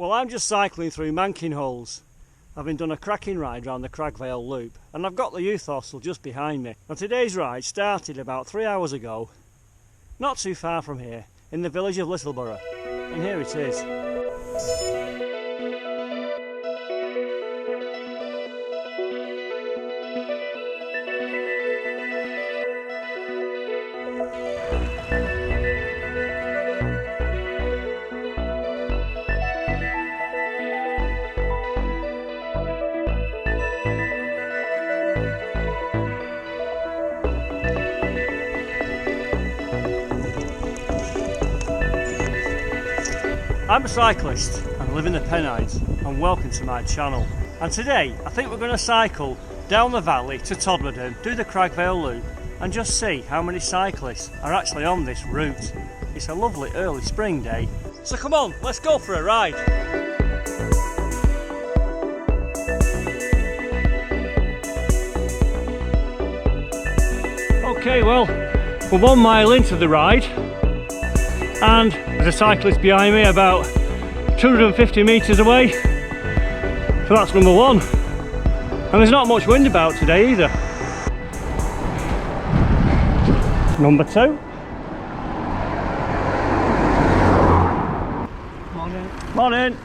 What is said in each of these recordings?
Well, I'm just cycling through Mankin Holes, having done a cracking ride round the Cragg Vale loop, and I've got the youth hostel just behind me. And today's ride started about 3 hours ago, not too far from here, in the village of Littleborough, and here it is. I'm a cyclist and live in the Pennines, and welcome to my channel. And today I think we're going to cycle down the valley to Todmorden, do the Cragg Vale loop and just see how many cyclists are actually on this route. It's a lovely early spring day, so come on, let's go for a ride. Okay, well, we're 1 mile into the ride and there's a cyclist behind me about 250 metres away, so that's number one. And there's not much wind about today either. Number two. Morning. Morning.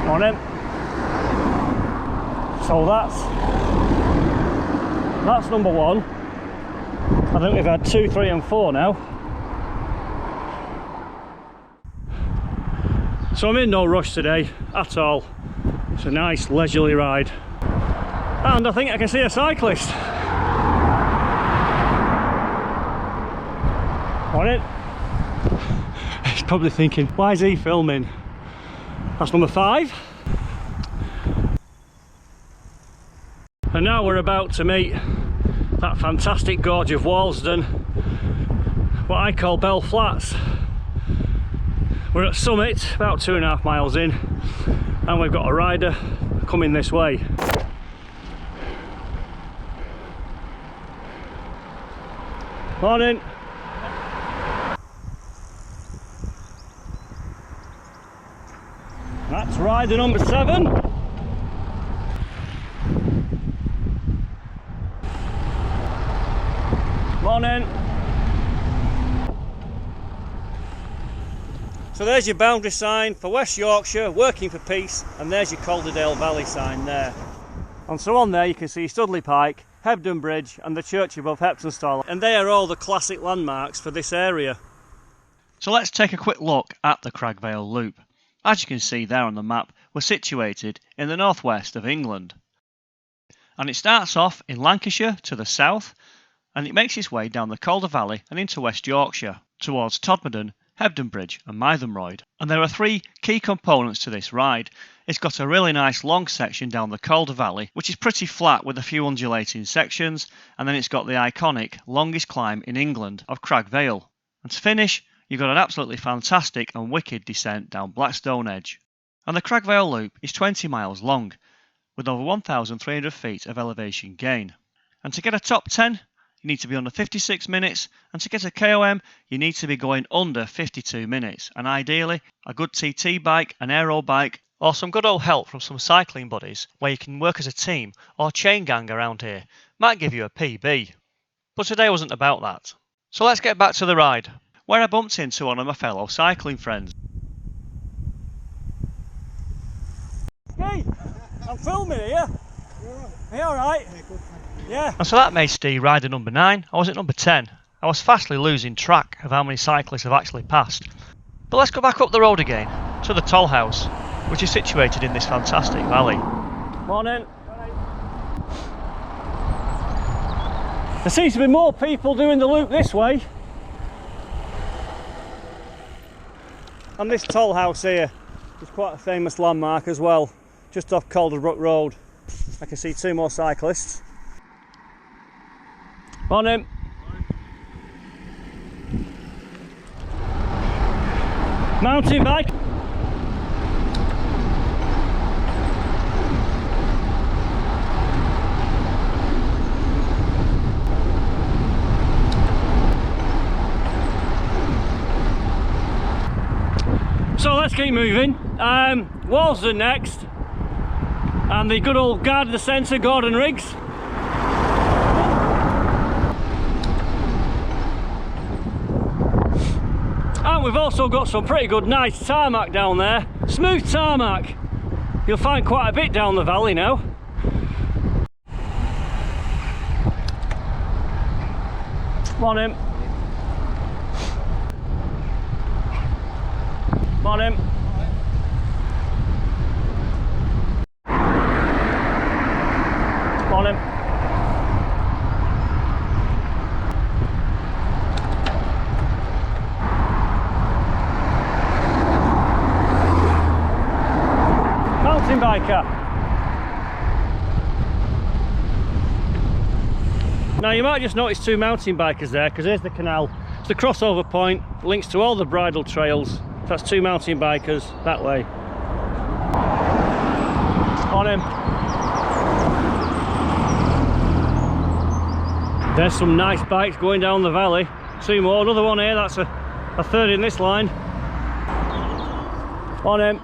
Morning. So that's number one. I think we've had 2, 3 and 4 now. So I'm in no rush today at all. It's a nice leisurely ride. And I think I can see a cyclist. Morning. He's probably thinking, why is he filming? That's number 5. And now we're about to meet that fantastic gorge of Walsden, what I call Bell Flats. We're at summit, about 2.5 miles in, and we've got a rider coming this way. Morning. That's rider number 7. Morning. So there's your boundary sign for West Yorkshire, working for peace, and there's your Calderdale Valley sign there. And so on there you can see Studley Pike, Hebden Bridge and the church above Heptonstall, and they are all the classic landmarks for this area. So let's take a quick look at the Cragg Vale loop. As you can see there on the map, we're situated in the northwest of England. And it starts off in Lancashire to the south, and it makes its way down the Calder Valley and into West Yorkshire, towards Todmorden, Hebden Bridge and Mythenroyd. And there are 3 key components to this ride. It's got a really nice long section down the Calder Valley, which is pretty flat with a few undulating sections, and then it's got the iconic longest climb in England of Cragg Vale. And to finish, you've got an absolutely fantastic and wicked descent down Blackstone Edge. And the Cragg Vale loop is 20 miles long, with over 1,300 feet of elevation gain. And to get a top 10, you need to be under 56 minutes, and to get a KOM you need to be going under 52 minutes, and ideally a good TT bike, an aero bike, or some good old help from some cycling buddies where you can work as a team or chain gang around here might give you a PB. But today wasn't about that. So let's get back to the ride, where I bumped into one of my fellow cycling friends. Hey, I'm filming here. Are you alright? Yeah. And so that made Steve rider number 9. I was at number 10. I was fastly losing track of how many cyclists have actually passed. But let's go back up the road again to the toll house, which is situated in this fantastic valley. Morning. There seems to be more people doing the loop this way. And this toll house here is quite a famous landmark as well, just off Calderbrook Road. I can see 2 more cyclists. Morning. Mountain bike. let's keep moving. Walsden next, and the good old guard of the centre, Gordon Riggs. And we've also got some pretty good nice tarmac down there, smooth tarmac. You'll find quite a bit down the valley now. Come on in. Come on in. Come on in. Mountain biker. Now you might just notice two mountain bikers there, because there's the canal. It's the crossover point, links to all the bridle trails. That's two mountain bikers that way. On him. There's some nice bikes going down the valley. Two more, another one here, that's a third in this line. On him.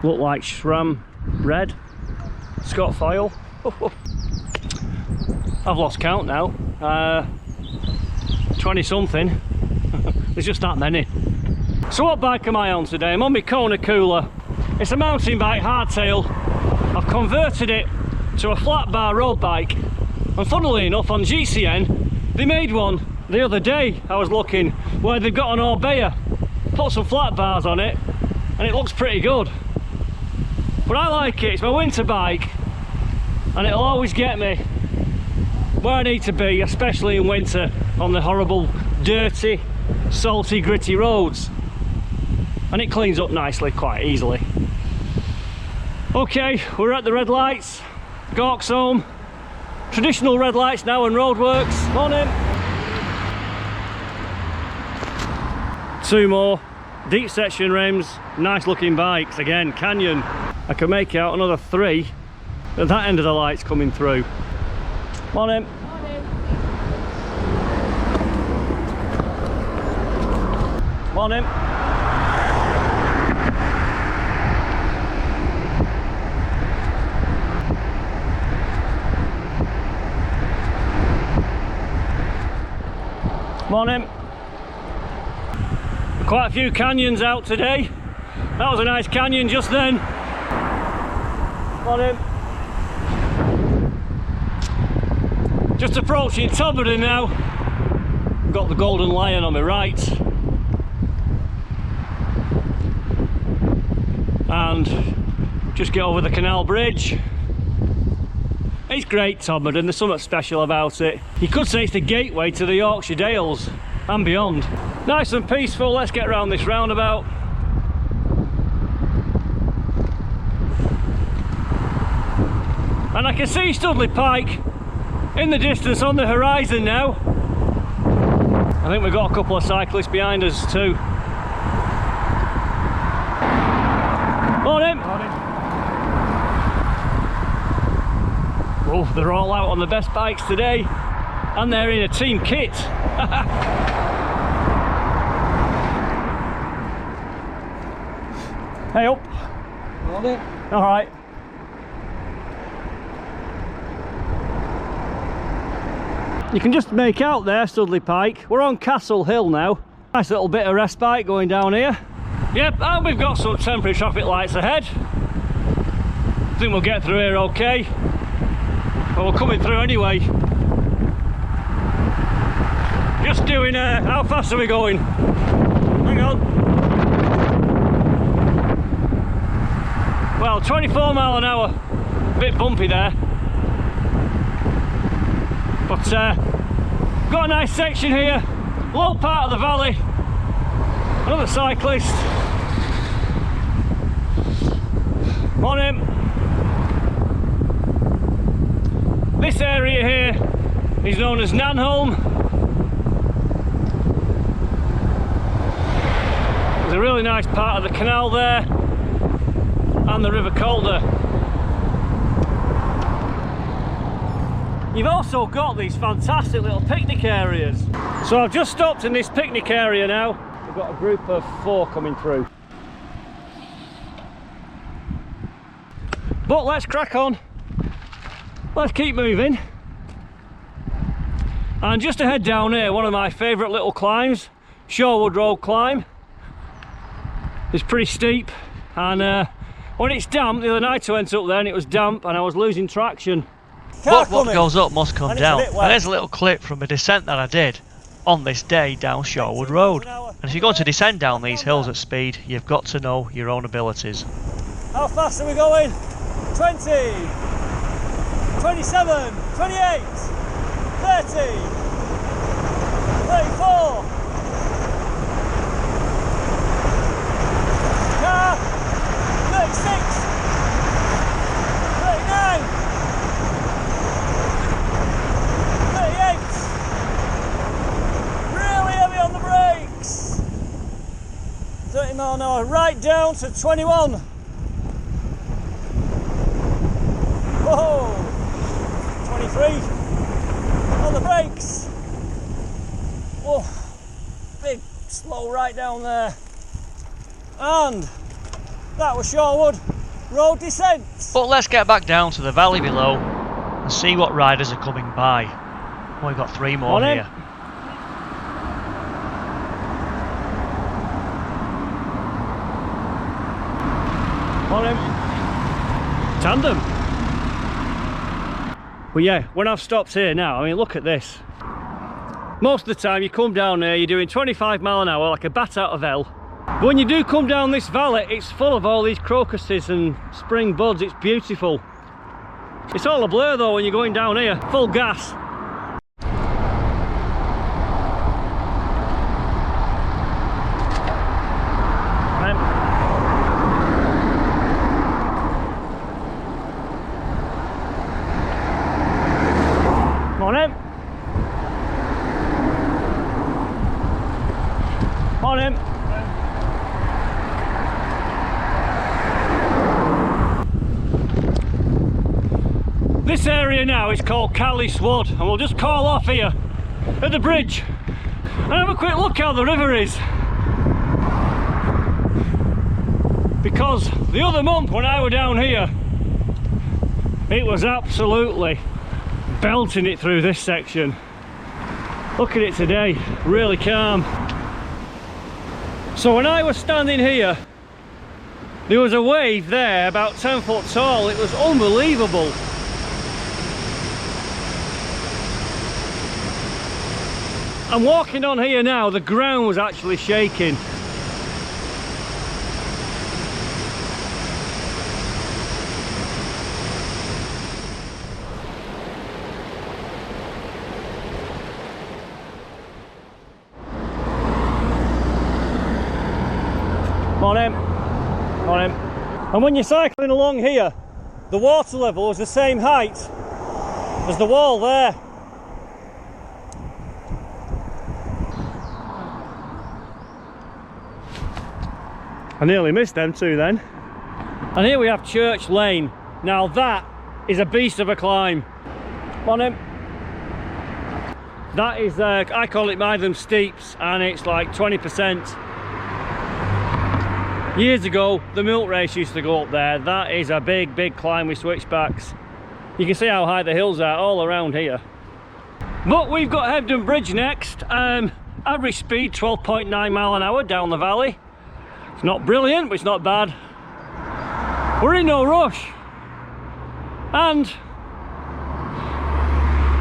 Look like SRAM red. Scott foil. I've lost count now. 20 something. There's just that many. So what bike am I on today? I'm on my Kona Cooler. It's a mountain bike hardtail. I've converted it to a flat bar road bike. And funnily enough, on GCN, they made one the other day. I was looking where they've got an Orbea, put some flat bars on it, and it looks pretty good. But I like it. It's my winter bike, and it'll always get me where I need to be, especially in winter on the horrible, dirty, salty, gritty roads. And it cleans up nicely, quite easily. Okay, we're at the red lights, Gawks home. Traditional red lights now and roadworks. On in. Two more, deep section rims, nice looking bikes. Again, Canyon. I can make out another three at that end of the lights coming through. On in. On in. Morning. Quite a few canyons out today. That was a nice canyon just then. Morning. Just approaching Todmorden now. Got the Golden Lion on my right. And just get over the canal bridge. It's great, Todmorden, there's something special about it. You could say it's the gateway to the Yorkshire Dales and beyond. Nice and peaceful, let's get around this roundabout. And I can see Studley Pike in the distance on the horizon now. I think we've got a couple of cyclists behind us too. Morning. Morning. Oh, they're all out on the best bikes today, and they're in a team kit. Hey up. Morning. All right. You can just make out there Studley Pike. We're on Castle Hill now. Nice little bit of respite going down here. Yep, and we've got some temporary traffic lights ahead. I think we'll get through here okay. Well, we're coming through anyway. Just doing, how fast are we going? Hang on. Well, 24 mile an hour. A bit bumpy there. But got a nice section here. Low part of the valley. Another cyclist. On him. This area here is known as Nanholm. There's a really nice part of the canal there and the River Calder. You've also got these fantastic little picnic areas. So I've just stopped in this picnic area now. we've got a group of 4 coming through. But let's crack on. Let's keep moving. And just ahead down here, one of my favourite little climbs, Shorewood Road climb. It's pretty steep, and when it's damp, the other night I went up there and it was damp and I was losing traction. But what goes up must come down. And there's a little clip from a descent that I did on this day down Shorewood Road. And if you're going to descend down these hills at speed, you've got to know your own abilities. How fast are we going? 20, 27, 28, 30, 34. Car, 36, 39, 38. Really heavy on the brakes. 30 mile an hour, right down to 21. Whoa! 23 on the brakes. Whoa! Big slow right down there. And that was Shorewood Road descent. But let's get back down to the valley below and see what riders are coming by. Oh, we've got 3 more On here. On him. Tandem. Well, yeah, when I've stopped here now, I mean, look at this. Most of the time you come down here, you're doing 25 mile an hour like a bat out of hell. But when you do come down this valley, it's full of all these crocuses and spring buds. It's beautiful. It's all a blur though when you're going down here, full gas. On him. On him. This area now is called Cally Wood, and we'll just call off here at the bridge and have a quick look how the river is. Because the other month when I were down here, it was absolutely belting it through this section. Look at it today, really calm. So when I was standing here, there was a wave there about 10 foot tall. It was unbelievable. I'm walking on here now, the ground was actually shaking. On him, on him. And when you're cycling along here, the water level is the same height as the wall there. I nearly missed them two then. And here we have Church Lane. Now that is a beast of a climb. On him. That is, I call it Mytham Steeps, and it's like 20%. Years ago, the milk race used to go up there. That is a big, big climb with switchbacks. You can see how high the hills are all around here. But we've got Hebden Bridge next. Average speed 12.9 mile an hour down the valley. It's not brilliant, but it's not bad. We're in no rush. And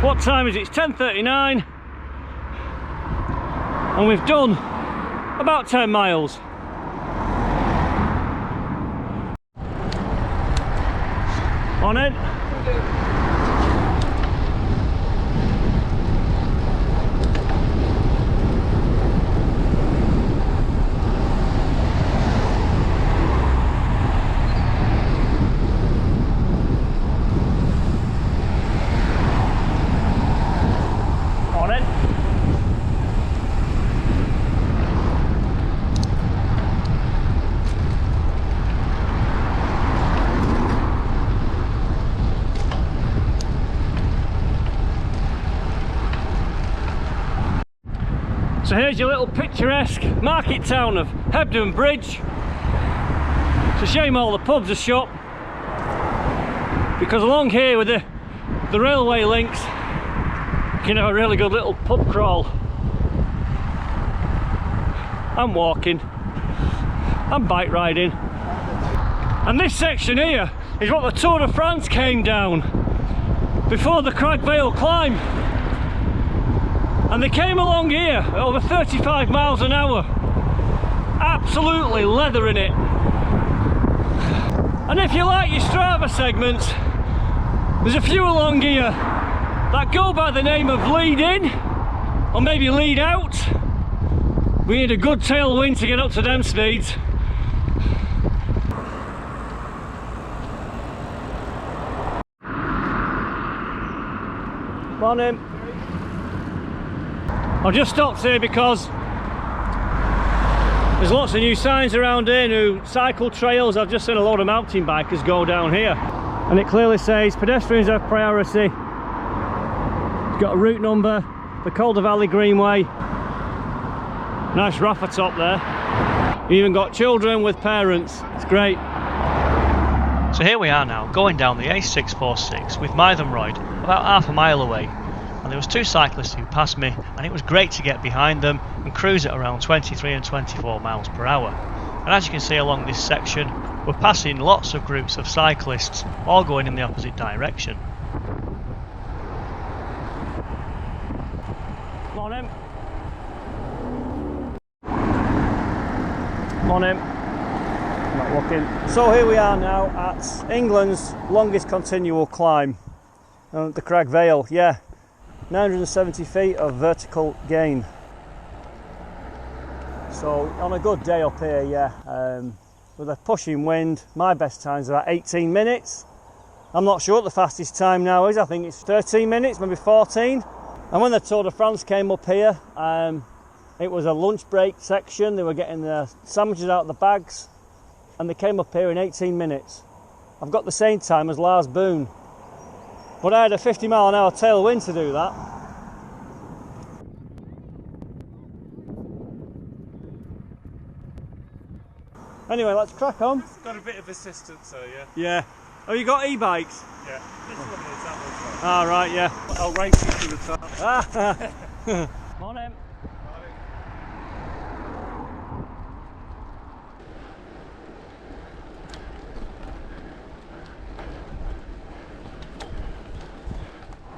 what time is it? It's 10:39. And we've done about 10 miles. On it. On it. So here's your little picturesque market town of Hebden Bridge. It's a shame all the pubs are shut, because along here with the railway links you can have a really good little pub crawl. I'm walking, I'm bike riding, and this section here is what the Tour de France came down before the Cragg Vale climb, and they came along here at over 35 miles an hour, absolutely leathering it. And if you like your Strava segments, there's a few along here that go by the name of lead in or maybe lead out. We need a good tailwind to get up to them speeds. Morning. I've just stopped here because there's lots of new signs around here, new cycle trails. I've just seen a load of mountain bikers go down here, and it clearly says pedestrians have priority. It's got a route number, the Calder Valley Greenway. Nice Rafa top there. You even got children with parents. It's great. So here we are now, going down the A646 with Mythenroyd, about half a mile away. And there was two cyclists who passed me, and it was great to get behind them and cruise at around 23 and 24 miles per hour. And as you can see along this section, we're passing lots of groups of cyclists, all going in the opposite direction. Morning. Morning. Not looking. So here we are now at England's longest continual climb, the Cragg Vale. Yeah, 970 feet of vertical gain. So on a good day up here, yeah, with a pushing wind, my best time's about 18 minutes. I'm not sure what the fastest time now is. I think it's 13 minutes, maybe 14. And when the Tour de France came up here, it was a lunch break section. They were getting the sandwiches out of the bags, and they came up here in 18 minutes. I've got the same time as Lars Boone, but I had a 50 mile an hour tailwind to do that. Anyway, let's crack on. It's got a bit of assistance, so yeah. Yeah. Oh, you got e-bikes? Yeah. This one is that one. Ah, right, yeah. I'll race you to the top. Morning.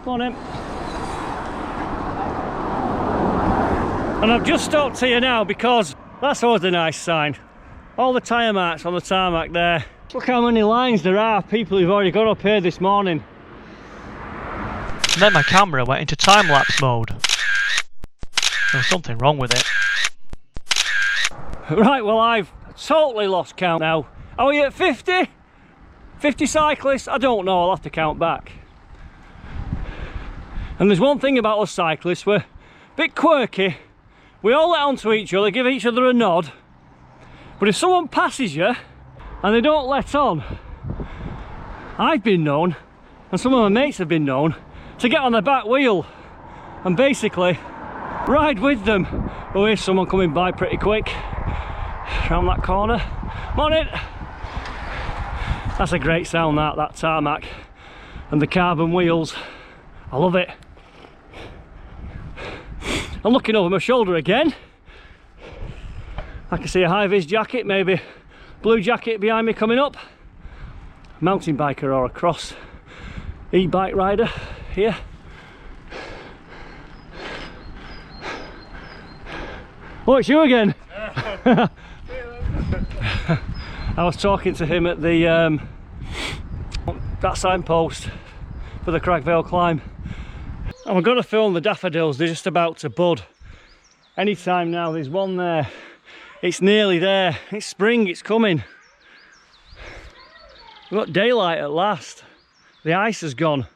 Morning. And I've just stopped here now because that's always a nice sign. All the tyre marks on the tarmac there. Look how many lines there are, people who've already got up here this morning. And then my camera went into time-lapse mode. There was something wrong with it. Right, well, I've totally lost count now. Are we at 50? 50 cyclists? I don't know, I'll have to count back. And there's one thing about us cyclists, we're a bit quirky. We all let on to each other, give each other a nod. But if someone passes you and they don't let on, I've been known, and some of my mates have been known, to get on the back wheel and basically ride with them. Oh, here's someone coming by pretty quick around that corner. Morning. That's a great sound, that tarmac and the carbon wheels. I love it. I'm looking over my shoulder again. I can see a high-vis jacket, maybe blue jacket behind me coming up. Mountain biker or a cross e-bike rider here. Oh, it's you again. I was talking to him at the that signpost for the Cragg Vale climb. And we're going to film the daffodils. They're just about to bud. Anytime now, there's one there. It's nearly there. It's spring, it's coming. We've got daylight at last. The ice has gone.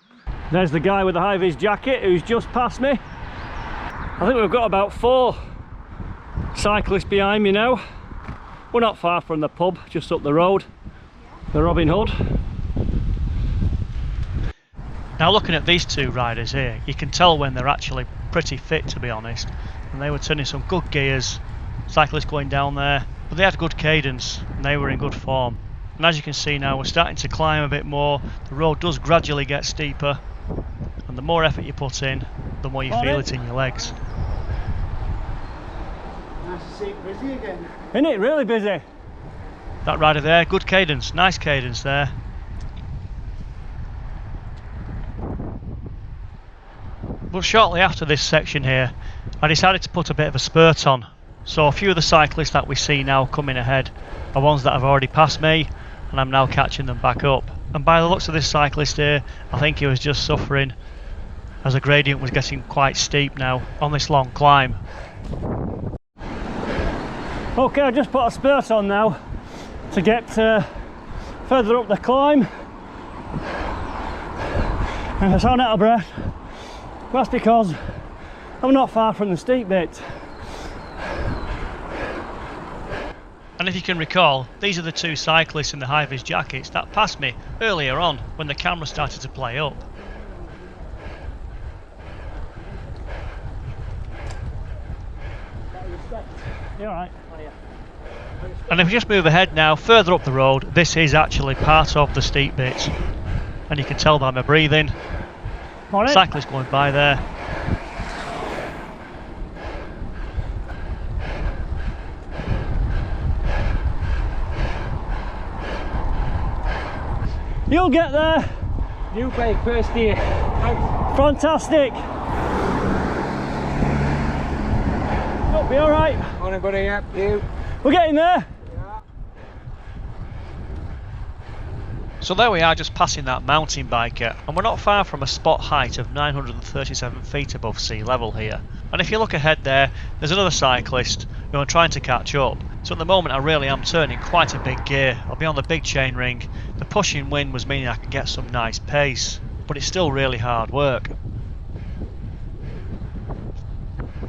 There's the guy with the high-vis jacket who's just passed me. I think we've got about 4 cyclists behind me now. We're not far from the pub, just up the road. The Robin Hood. Now looking at these two riders here, you can tell when they're actually pretty fit, to be honest. and they were turning some good gears. Cyclists going down there, but they had good cadence and they were in good form. And as you can see now, we're starting to climb a bit more. The road does gradually get steeper, and the more effort you put in, the more you feel it in your legs. Nice to see it busy again. Isn't it really busy? That rider there, good cadence, nice cadence there. But shortly after this section here, I decided to put a bit of a spurt on. So a few of the cyclists that we see now coming ahead are ones that have already passed me, and I'm now catching them back up. And by the looks of this cyclist here, I think he was just suffering as the gradient was getting quite steep now on this long climb. Okay, I just put a spurt on now to get further up the climb, and I sound out of breath. That's because I'm not far from the steep bit. And if you can recall, these are the two cyclists in the high-vis jackets that passed me earlier on when the camera started to play up. You alright? And if we just move ahead now, further up the road, this is actually part of the steep bit. And you can tell by my breathing. Cyclists going by there. You'll get there. New bike first day. Thanks. Fantastic. You'll be alright. Morning, buddy. Yep, you. We're getting there. Yeah. So there we are, just passing that mountain biker, and we're not far from a spot height of 937 feet above sea level here. And if you look ahead there, there's another cyclist who I'm trying to catch up. So at the moment I really am turning quite a big gear. I'll be on the big chain ring. The pushing wind was meaning I could get some nice pace, but it's still really hard work.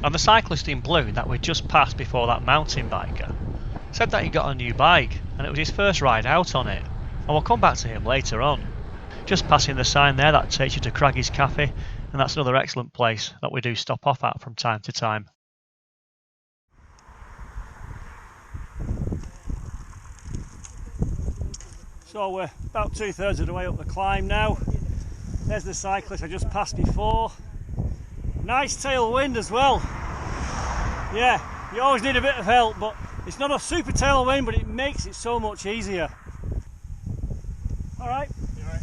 And the cyclist in blue that we just passed before that mountain biker said that he got a new bike and it was his first ride out on it. And we'll come back to him later on. Just passing the sign there that takes you to Cragg's Cafe, and that's another excellent place that we do stop off at from time to time. So we're about 2/3 of the way up the climb now. There's the cyclist I just passed before. Nice tailwind as well. Yeah, you always need a bit of help, but it's not a super tailwind, but it makes it so much easier. Alright. Alright.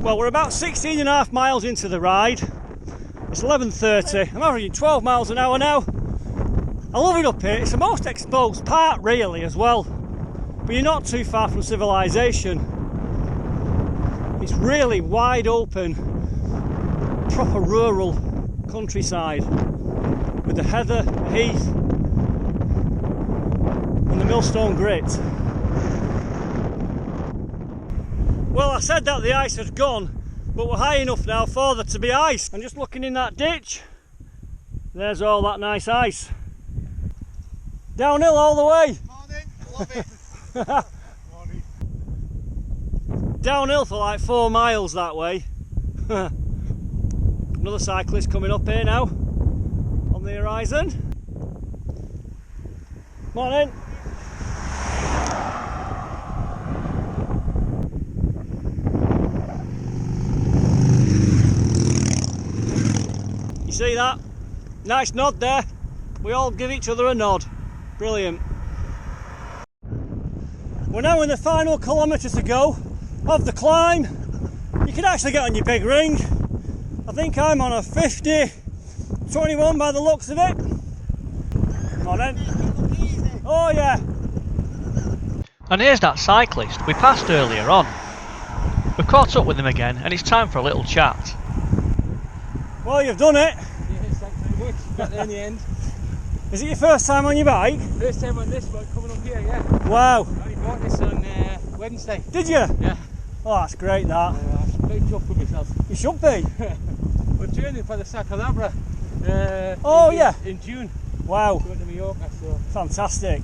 Well, we're about 16.5 miles into the ride. It's 11:30. I'm averaging 12 miles an hour now. I love it up here. It's the most exposed part really as well. But you're not too far from civilization. It's really wide open, proper rural countryside with the heather, heath and the millstone grit. Well, I said that the ice had gone, but we're high enough now for there to be ice. And just looking in that ditch, there's all that nice ice. Downhill all the way. Morning. Love it. Morning. Downhill for like 4 miles that way. Another cyclist coming up here now on the horizon. Morning. You see that? Nice nod there. We all give each other a nod. Brilliant. We're now in the final kilometre to go of the climb. You can actually get on your big ring. I think I'm on a 50-21 by the looks of it. Come on then. Oh yeah. And here's that cyclist we passed earlier on. We've caught up with him again and it's time for a little chat. Well, you've done it. Yes, thanks very much. Got there in the end. Is it your first time on your bike? First time on this one, coming up here, yeah. Wow. I only bought this on Wednesday. Did you? Yeah. Oh, that's great that. I'm very chuffed with myself. You should be. We're training for the Cyclist Oh yeah. in June. Wow. Going to Mallorca, so Fantastic.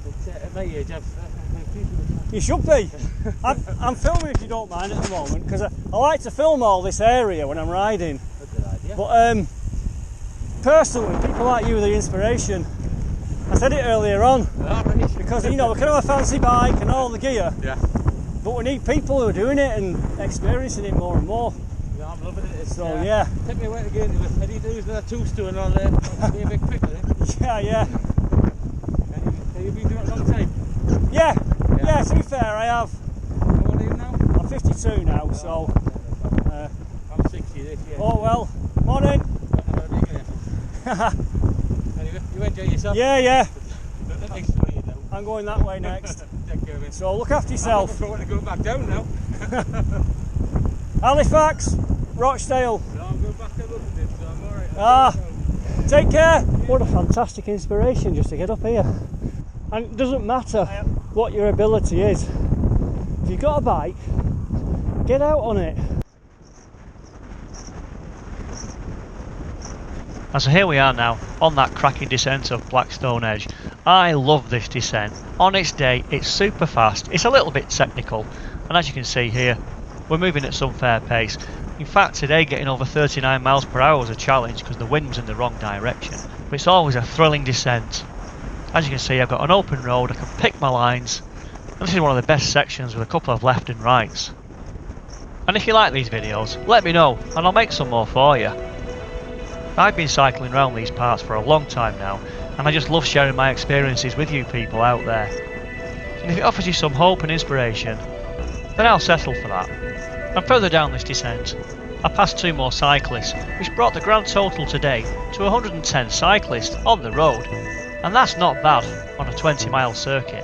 But at my age, You should be. I'm filming if you don't mind at the moment, because I like to film all this area when I'm riding. That's a good idea. But personally, people like you are the inspiration. I said it earlier on, because you know we can have a fancy bike and all the gear, Yeah. but we need people who are doing it and experiencing it more and more. Yeah, I'm loving it. It's, So yeah, take me away to get into it. I need to use another two-stone on there. I'll be a bit quicker then. yeah. Have you been doing it a long time? Yeah, to be fair, I have. How old are you now? I'm 52 now, so. I'm 60 this year. Oh well, morning. Anyway, you enjoy yourself? Yeah, Thanks for what you do. I'm going that way next. Take care of it. So look after yourself. I want to go back down now. Halifax, Rochdale. No, I'm going back a little bit, so I'm alright. Ah, take care. What a fantastic inspiration just to get up here. And it doesn't matter what your ability is. If you've got a bike, get out on it. And so here we are now on that cracking descent of Blackstone Edge. I love this descent. On its day it's super fast, it's a little bit technical, and as you can see here we're moving at some fair pace. In fact today getting over 39 miles per hour was a challenge because the wind was in the wrong direction, but it's always a thrilling descent. As you can see I've got an open road, I can pick my lines, and this is one of the best sections with a couple of left and rights. And if you like these videos, let me know and I'll make some more for you. I've been cycling around these parts for a long time now, and I just love sharing my experiences with you people out there. And if it offers you some hope and inspiration, then I'll settle for that. And further down this descent, I passed 2 more cyclists, which brought the grand total today to 110 cyclists on the road, and that's not bad on a 20-mile circuit.